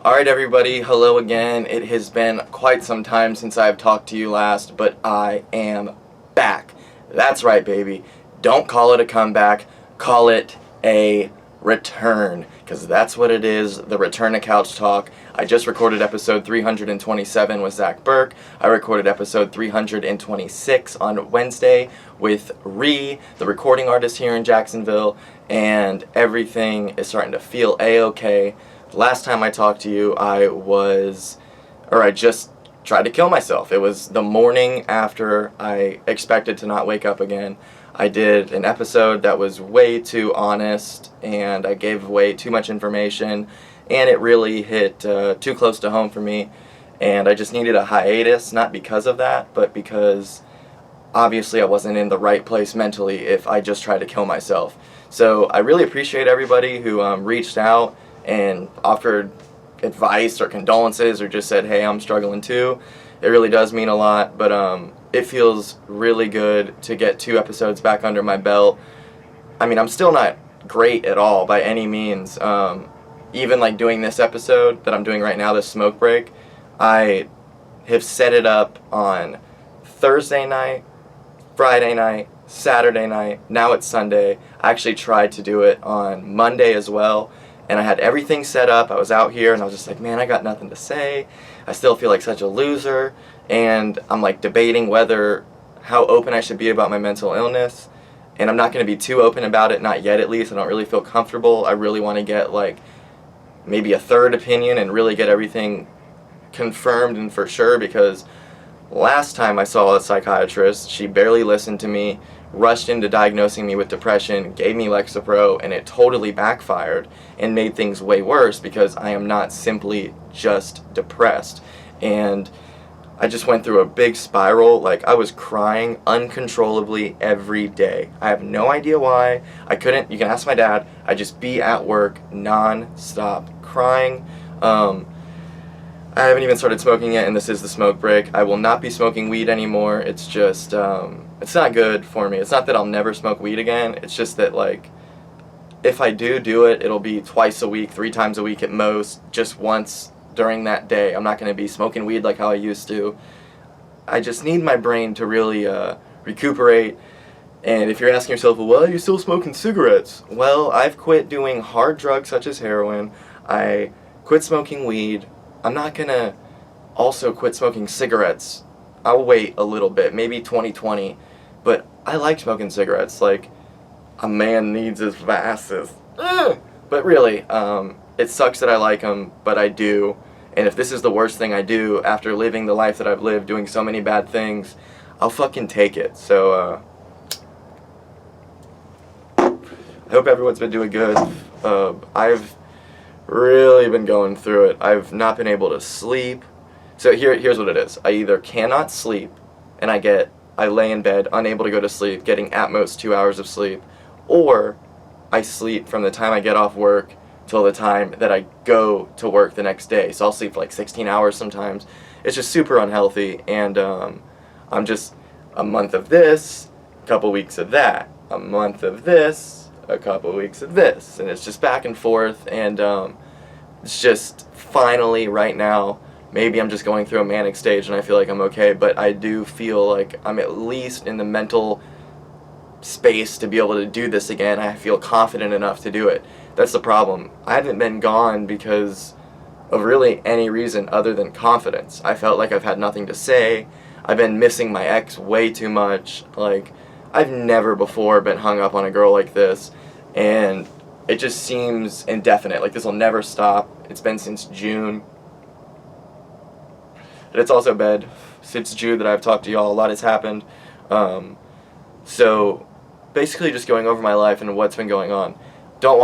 Alright everybody, hello again. It has been quite some time since I've talked to you last, but I am back. That's right, baby. Don't call it a comeback, call it a return, because that's what it is, the return to Couch Talk. I just recorded episode 327 with Zach Burke. I recorded episode 326 on Wednesday with Ree, the recording artist here in Jacksonville, and everything is starting to feel a-okay. Last time I talked to you, I just tried to kill myself. It was the morning after I expected to not wake up again. I did an episode that was way too honest, and I gave away too much information, and it really hit too close to home for me, and I just needed a hiatus, not because of that, but because obviously I wasn't in the right place mentally if I just tried to kill myself. So I really appreciate everybody who reached out and offered advice or condolences or just said, hey, I'm struggling too. It really does mean a lot, but it feels really good to get 2 episodes back under my belt. I mean, I'm still not great at all by any means. Even like doing this episode that I'm doing right now, this smoke break, I have set it up on Thursday night, Friday night, Saturday night, now it's Sunday. I actually tried to do it on Monday as well. And I had everything set up. I was out here and I was just like, man, I got nothing to say. I still feel like such a loser. And I'm like debating how open I should be about my mental illness. And I'm not going to be too open about it, not yet at least. I don't really feel comfortable. I really want to get like maybe a third opinion and really get everything confirmed and for sure, because last time I saw a psychiatrist, she barely listened to me, rushed into diagnosing me with depression, gave me Lexapro, and it totally backfired and made things way worse because I am not simply just depressed. And I just went through a big spiral. Like, I was crying uncontrollably every day. I have no idea why. You can ask my dad, I'd just be at work non-stop crying. I haven't even started smoking yet, and this is the smoke break. I will not be smoking weed anymore. It's just, it's not good for me. It's not that I'll never smoke weed again. It's just that, like, if I do it, it'll be twice a week, 3 times a week at most, just once during that day. I'm not going to be smoking weed like how I used to. I just need my brain to really recuperate. And if you're asking yourself, well, are you still smoking cigarettes? Well, I've quit doing hard drugs such as heroin. I quit smoking weed. I'm not going to also quit smoking cigarettes. I'll wait a little bit, maybe 2020, but I like smoking cigarettes. Like, a man needs his vices. But really, it sucks that I like them, but I do. And if this is the worst thing I do after living the life that I've lived, doing so many bad things, I'll fucking take it. So, I hope everyone's been doing good. I've really been going through it. I've not been able to sleep. So here's what it is. I either cannot sleep and I lay in bed unable to go to sleep, getting at most 2 hours of sleep, or I sleep from the time I get off work till the time that I go to work the next day. So I'll sleep for like 16 hours sometimes. It's just super unhealthy, and I'm just a month of this, a couple weeks of that, a month of this, a couple weeks of this, and it's just back and forth, and it's just finally right now, maybe I'm just going through a manic stage and I feel like I'm okay, but I do feel like I'm at least in the mental space to be able to do this again. I feel confident enough to do it. That's the problem. I haven't been gone because of really any reason other than confidence. I felt like I've had nothing to say. I've been missing my ex way too much. Like, I've never before been hung up on a girl like this, and it just seems indefinite. Like, this will never stop. It's been since June. And it's also been since June that I've talked to y'all. A lot has happened. So, basically just going over my life and what's been going on. Don't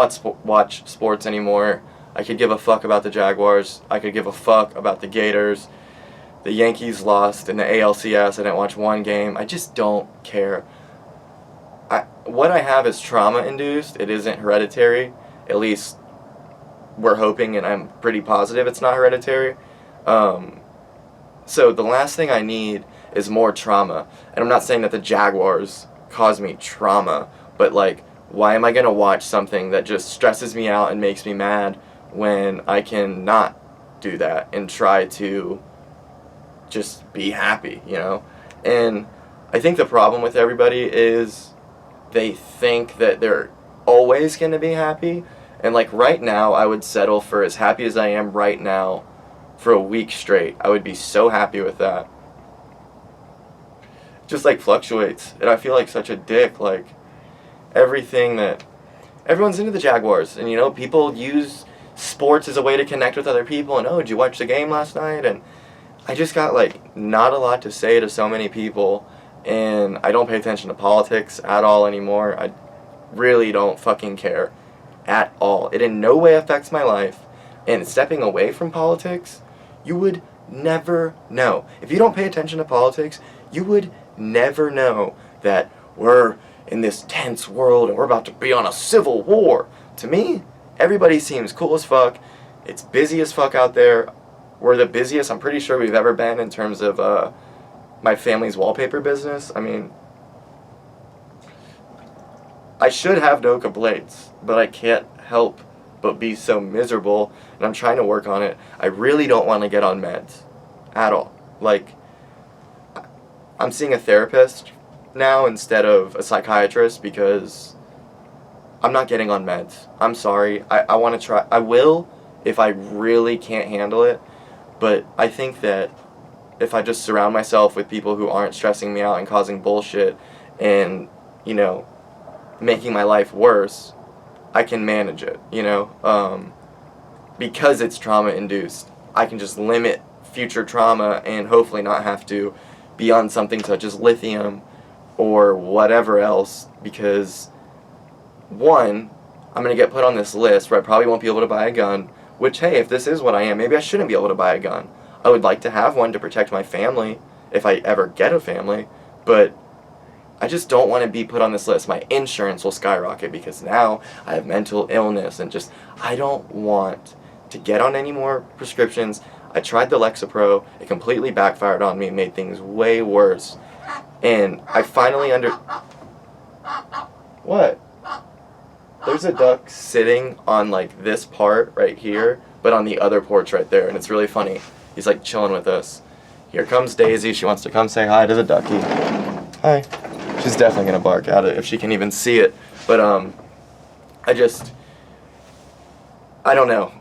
watch sports anymore. I could give a fuck about the Jaguars. I could give a fuck about the Gators. The Yankees lost in the ALCS. I didn't watch one game. I just don't care. What I have is trauma-induced. It isn't hereditary. At least we're hoping, and I'm pretty positive it's not hereditary. So the last thing I need is more trauma. And I'm not saying that the Jaguars caused me trauma, but like, why am I going to watch something that just stresses me out and makes me mad when I can not do that and try to just be happy, you know? And I think the problem with everybody is they think that they're always going to be happy. And like right now, I would settle for as happy as I am right now for a week straight. I would be so happy with that. Just like fluctuates. And I feel like such a dick. Like everything that everyone's into the Jaguars. And you know, people use sports as a way to connect with other people. And oh, did you watch the game last night? And I just got like not a lot to say to so many people. And I don't pay attention to politics at all anymore. I really don't fucking care at all. It in no way affects my life. And stepping away from politics, you would never know. If you don't pay attention to politics, you would never know that we're in this tense world and we're about to be on a civil war. To me, everybody seems cool as fuck. It's busy as fuck out there. We're the busiest I'm pretty sure we've ever been in terms of my family's wallpaper business. I mean, I should have no complaints, but I can't help but be so miserable, and I'm trying to work on it. I really don't want to get on meds at all. Like, I'm seeing a therapist now instead of a psychiatrist because I'm not getting on meds. I'm sorry. I want to try. I will if I really can't handle it, but I think that if I just surround myself with people who aren't stressing me out and causing bullshit and, you know, making my life worse, I can manage it, you know? Because it's trauma-induced, I can just limit future trauma and hopefully not have to be on something such as lithium or whatever else, because, one, I'm going to get put on this list where I probably won't be able to buy a gun, which, hey, if this is what I am, maybe I shouldn't be able to buy a gun. I would like to have one to protect my family if I ever get a family, but I just don't want to be put on this list. My insurance will skyrocket because now I have mental illness and just, I don't want to get on any more prescriptions. I tried the Lexapro. It completely backfired on me and made things way worse. And I finally What? There's a duck sitting on like this part right here, but on the other porch right there, and it's really funny. He's like chilling with us. Here comes Daisy. She wants to come say hi to the ducky. Hi. She's definitely gonna bark at it if she can even see it. But I don't know.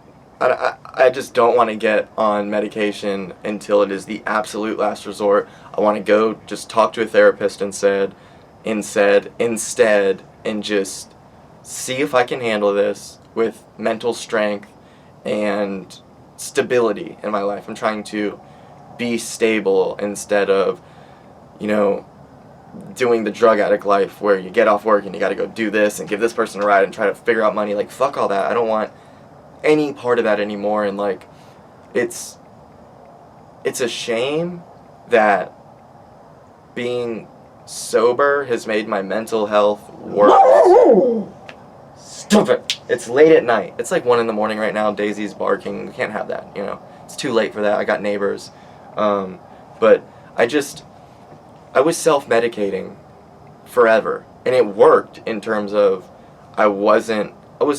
I just don't want to get on medication until it is the absolute last resort. I want to go just talk to a therapist instead, and just see if I can handle this with mental strength and stability in my life. I'm trying to be stable instead of, you know, doing the drug addict life where you get off work and you gotta go do this and give this person a ride and try to figure out money. Like, fuck all that. I don't want any part of that anymore. And like, it's a shame that being sober has made my mental health worse. Stupid. It's late at night. It's like 1 a.m. right now. Daisy's barking. We can't have that, you know. It's too late for that. I got neighbors. But I was self-medicating forever. And it worked in terms of I was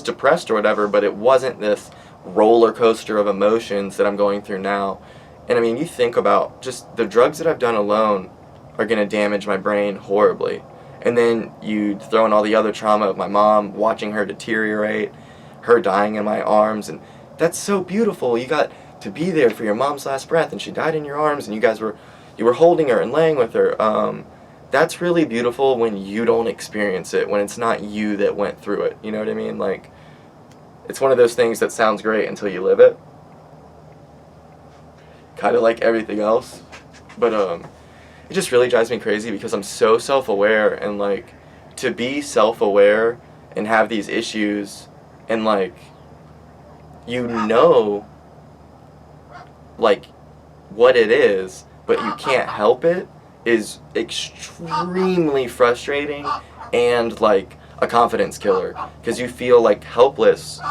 depressed or whatever, but it wasn't this roller coaster of emotions that I'm going through now. And I mean, you think about just the drugs that I've done alone are going to damage my brain horribly. And then you throw in all the other trauma of my mom, watching her deteriorate, her dying in my arms, and that's so beautiful. You got to be there for your mom's last breath, and she died in your arms, and you were holding her and laying with her. That's really beautiful when you don't experience it, when it's not you that went through it. You know what I mean? Like, it's one of those things that sounds great until you live it. Kind of like everything else. But it just really drives me crazy because I'm so self-aware, and like, to be self-aware and have these issues and like, you know, like, what it is, but you can't help it, is extremely frustrating and like a confidence killer, because you feel like helpless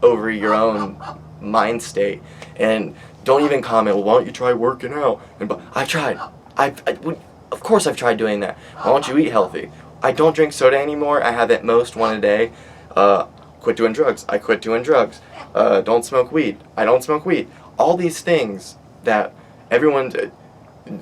over your own mind state. And don't even comment, well, why don't you try working out? And but I've tried. Of course I've tried doing that. Why don't you eat healthy? I don't drink soda anymore. I have at most one a day. Quit doing drugs. I quit doing drugs. Don't smoke weed. I don't smoke weed. all these things that everyone,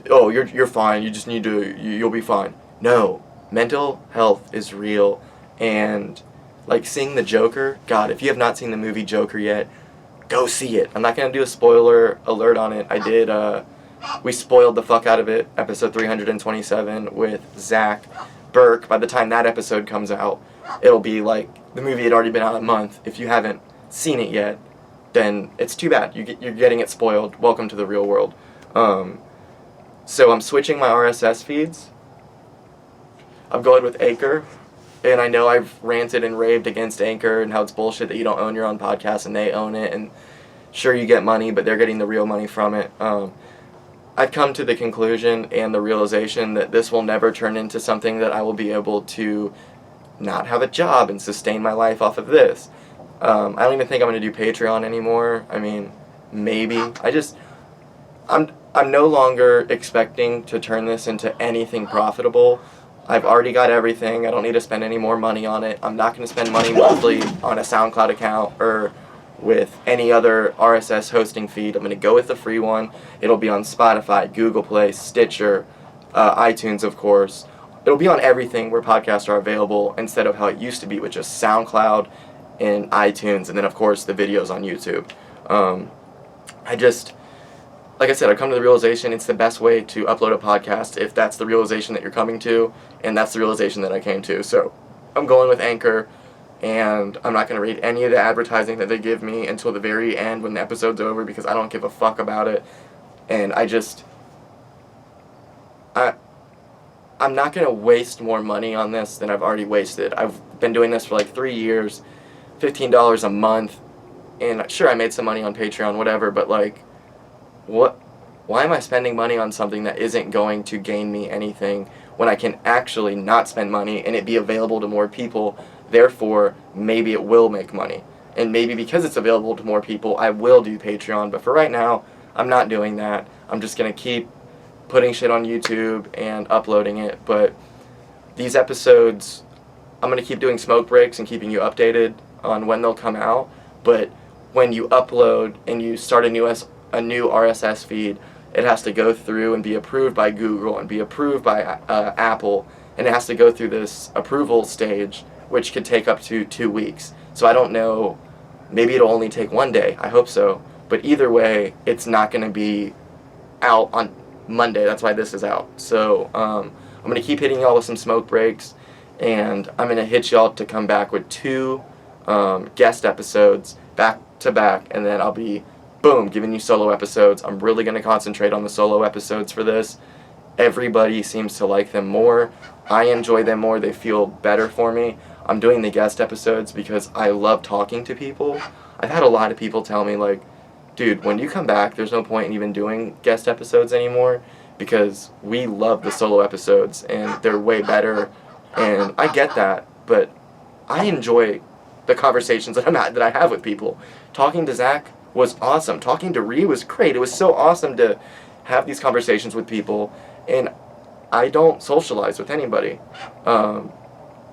oh, you're fine, you just need to, you'll be fine. No, mental health is real, and like seeing the Joker, God, if you have not seen the movie Joker yet, go see it. I'm not going to do a spoiler alert on it. I did, we spoiled the fuck out of it, episode 327 with Zach Burke. By the time that episode comes out, it'll be like, the movie had already been out a month. If you haven't seen it yet, then it's too bad. You're getting it spoiled. Welcome to the real world. So I'm switching my RSS feeds. I'm going with Anchor. And I know I've ranted and raved against Anchor and how it's bullshit that you don't own your own podcast and they own it. And sure, you get money, but they're getting the real money from it. I've come to the conclusion and the realization that this will never turn into something that I will be able to not have a job and sustain my life off of this. I don't even think I'm going to do Patreon anymore. I mean, maybe. I'm no longer expecting to turn this into anything profitable. I've already got everything. I don't need to spend any more money on it. I'm not going to spend money monthly on a SoundCloud account or with any other RSS hosting feed. I'm going to go with the free one. It'll be on Spotify, Google Play, Stitcher, iTunes, of course. It'll be on everything where podcasts are available instead of how it used to be with just SoundCloud and iTunes, and then, of course, the videos on YouTube. Like I said, I've come to the realization it's the best way to upload a podcast if that's the realization that you're coming to, and that's the realization that I came to. So I'm going with Anchor, and I'm not going to read any of the advertising that they give me until the very end when the episode's over because I don't give a fuck about it. And I'm not going to waste more money on this than I've already wasted. I've been doing this for like 3 years, $15 a month, and sure, I made some money on Patreon, whatever, but like, why am I spending money on something that isn't going to gain me anything when I can actually not spend money and it be available to more people? Therefore, maybe it will make money. And maybe because it's available to more people, I will do Patreon. But for right now, I'm not doing that. I'm just going to keep putting shit on YouTube and uploading it. But these episodes, I'm going to keep doing smoke breaks and keeping you updated on when they'll come out. But when you upload and you start a new RSS feed, it has to go through and be approved by Google and be approved by Apple, and it has to go through this approval stage, which could take up to 2 weeks. So I don't know, maybe it'll only take 1 day, I hope so, but either way, it's not going to be out on Monday. That's why this is out. So I'm going to keep hitting y'all with some smoke breaks, and I'm going to hit y'all to come back with 2 guest episodes back to back, and then I'll be boom, giving you solo episodes. I'm really going to concentrate on the solo episodes for this. Everybody seems to like them more. I enjoy them more. They feel better for me. I'm doing the guest episodes because I love talking to people. I've had a lot of people tell me, like, dude, when you come back, there's no point in even doing guest episodes anymore because we love the solo episodes and they're way better. And I get that, but I enjoy the conversations that I have with people. Talking to Zach was awesome. Talking to Ree was great. It was so awesome to have these conversations with people, and I don't socialize with anybody. I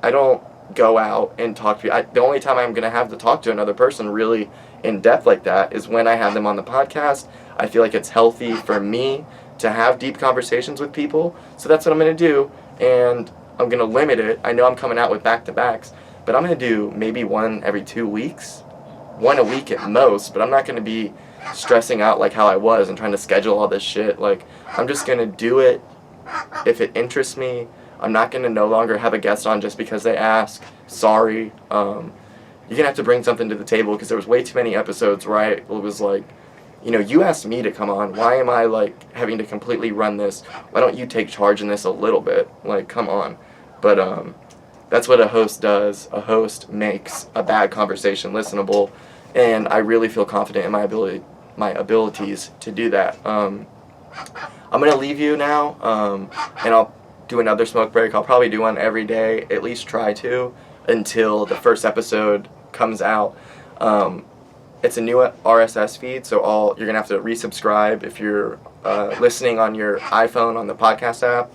don't go out and talk to people. The only time I'm going to have to talk to another person really in depth like that is when I have them on the podcast. I feel like it's healthy for me to have deep conversations with people, so that's what I'm going to do, and I'm going to limit it. I know I'm coming out with back-to-backs, but I'm going to do maybe one every 2 weeks. 1 a week at most, but I'm not going to be stressing out like how I was and trying to schedule all this shit. Like, I'm just going to do it if it interests me. I'm not going to no longer have a guest on just because they ask. Sorry. You're going to have to bring something to the table because there was way too many episodes where it was like, you know, you asked me to come on. Why am I, like, having to completely run this? Why don't you take charge in this a little bit? Like, come on. But, that's what a host does. A host makes a bad conversation listenable, and I really feel confident in my abilities to do that. I'm going to leave you now, and I'll do another smoke break. I'll probably do one every day, at least try to, until the first episode comes out. It's a new RSS feed, so you're going to have to resubscribe if you're listening on your iPhone on the podcast app.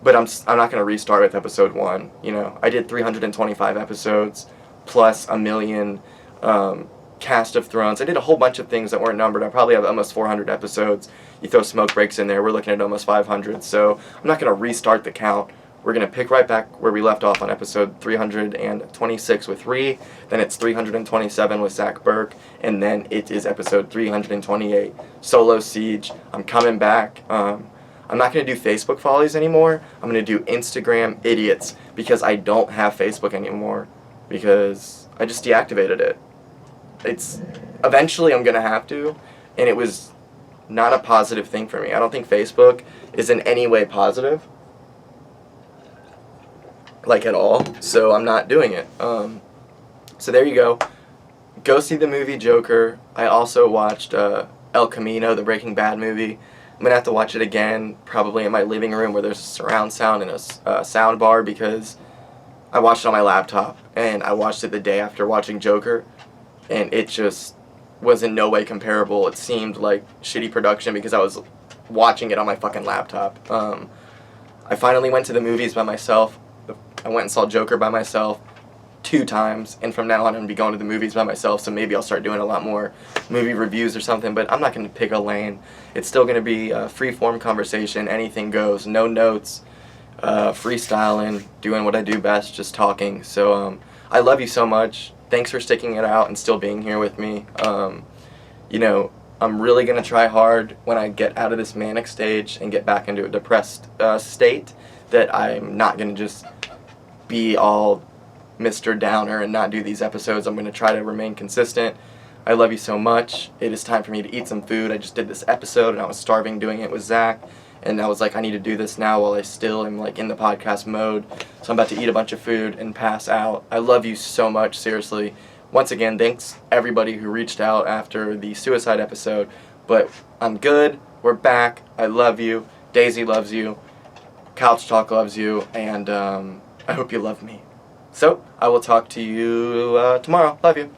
But I'm not going to restart with episode 1. You know, I did 325 episodes plus a million Cast of Thrones. I did a whole bunch of things that weren't numbered. I probably have almost 400 episodes. You throw smoke breaks in there, we're looking at almost 500. So I'm not going to restart the count. We're going to pick right back where we left off on episode 326 with Ree. Then it's 327 with Zach Burke. And then it is episode 328, Solo Siege. I'm coming back. I'm not going to do Facebook follies anymore. I'm going to do Instagram idiots because I don't have Facebook anymore because I just deactivated it. It's eventually I'm going to have to, and it was not a positive thing for me. I don't think Facebook is in any way positive, like at all, so I'm not doing it. So there you go. Go see the movie Joker. I also watched El Camino, the Breaking Bad movie. I'm going to have to watch it again, probably in my living room where there's a surround sound and a sound bar, because I watched it on my laptop, and I watched it the day after watching Joker, and it just was in no way comparable. It seemed like shitty production because I was watching it on my fucking laptop. I finally went to the movies by myself. I went and saw Joker by myself 2 times, and from now on I'm going to be going to the movies by myself, so maybe I'll start doing a lot more movie reviews or something, but I'm not going to pick a lane. It's still going to be a free-form conversation, anything goes, no notes, freestyling, doing what I do best, just talking. So I love you so much. Thanks for sticking it out and still being here with me. You know, I'm really going to try hard when I get out of this manic stage and get back into a depressed state that I'm not going to just be all Mr. Downer and not do these episodes. I'm going to try to remain consistent. I love you so much. It is time for me to eat some food. I just did this episode and I was starving doing it with Zach, and I was like, I need to do this now while I still am like in the podcast mode. So I'm about to eat a bunch of food and pass out. I love you so much, seriously. Once again, thanks everybody who reached out after the suicide episode, but I'm good. We're back. I love you. Daisy loves you. Couch Talk loves you, and I hope you love me. So, I will talk to you tomorrow. Love you.